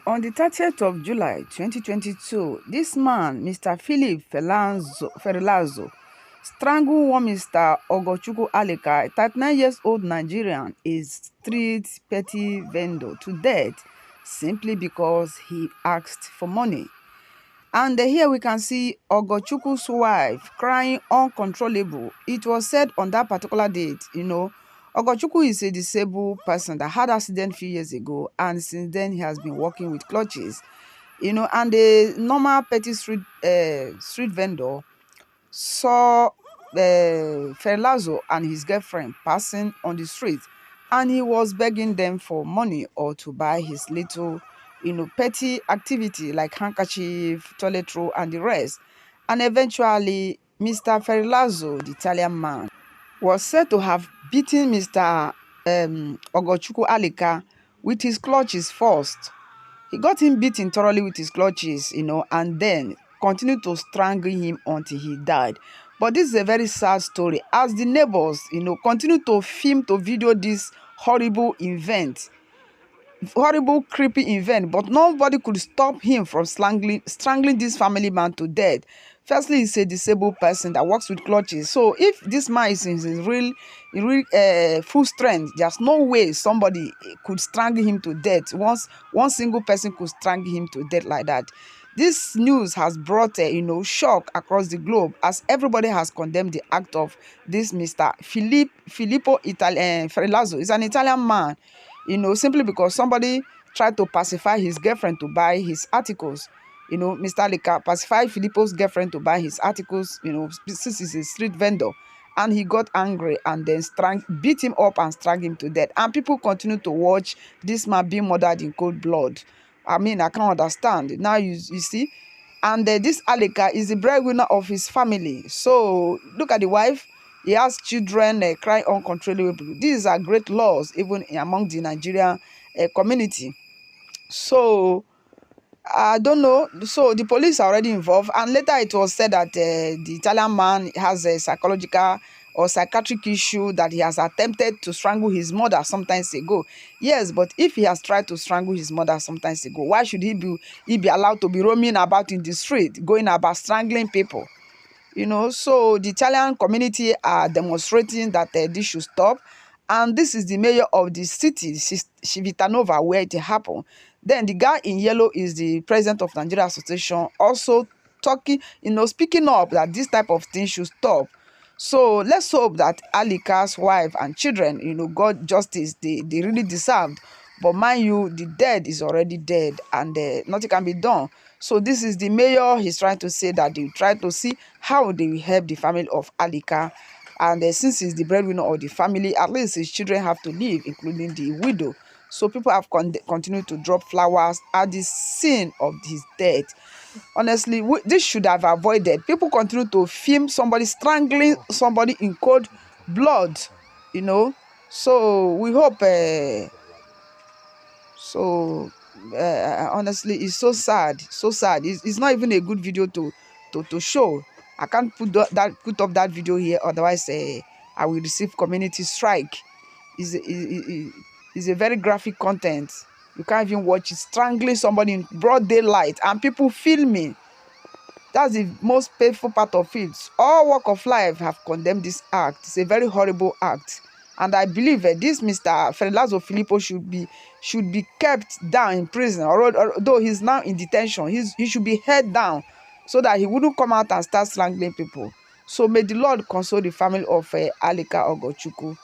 On the 30th of July 2022, this man, Mr. Philip Ferlazo, strangled one Mr. Ogochukwu Aleka, a 39 years old Nigerian, a street petty vendor, to death simply because he asked for money. And here we can see Ogochukwu's wife crying uncontrollable. It was said on that particular date, Ogochukwu is a disabled person that had accident a few years ago, and since then he has been working with clutches. And the normal petty street vendor saw Ferlazo and his girlfriend passing on the street, and he was begging them for money or to buy his little, petty activity like handkerchief, toilet roll, and the rest. And eventually, Mr. Ferlazo, the Italian man, was said to have beaten Mr. Ogochukwu Alika with his clutches first. He got him beaten thoroughly with his clutches, and then continued to strangle him until he died. But this is a very sad story, as the neighbors, continue to film, to video this horrible, creepy event, but nobody could stop him from strangling this family man to death. Firstly, he's a disabled person that works with clutches. So if this man is in his real full strength, there's no way somebody could strangle him to death. Once one single person could strangle him to death like that. This news has brought shock across the globe, as everybody has condemned the act of this Mr. Filippo Ferlazzo. He's an Italian man, simply because somebody tried to pacify his girlfriend to buy his articles. Mr. Lika pacified Filippo's girlfriend to buy his articles, since he's a street vendor. And he got angry and then beat him up and strangled him to death. And people continue to watch this man being murdered in cold blood. I mean, I can't understand. Now you see. And this Alika is the breadwinner of his family. So look at the wife. He has children crying uncontrollably. These are great laws even among the Nigerian community. So I don't know. So the police are already involved. And later it was said that the Italian man has a psychological or psychiatric issue, that he has attempted to strangle his mother sometimes ago. Yes, but if he has tried to strangle his mother sometimes ago, why should he be allowed to be roaming about in the street, going about strangling people? So the Italian community are demonstrating that this should stop. And this is the mayor of the city, Civitanova, where it happened. Then the guy in yellow is the president of Nigeria Association, also talking, speaking up that this type of thing should stop. So let's hope that Alika's wife and children, got justice they really deserved. But mind you, the dead is already dead, and nothing can be done. So this is the mayor. He's trying to say that they try to see how they will help the family of Alika. And since he's the breadwinner of the family, at least his children have to live, including the widow. So people have continued to drop flowers at the scene of his death. Honestly, this should have avoided. People continue to film somebody strangling somebody in cold blood, So we hope. Honestly, it's so sad, so sad. It's not even a good video to show. I can't put up that video here, otherwise I will receive community strike. It's a very graphic content. You can't even watch it. Strangling somebody in broad daylight and people filming. That's the most painful part of it. All walk of life have condemned this act. It's a very horrible act. And I believe this Mr. Ferlazzo Filippo should be kept down in prison. Although he's now in detention, he should be held down so that he wouldn't come out and start strangling people. So may the Lord console the family of Alika Ogochukwu.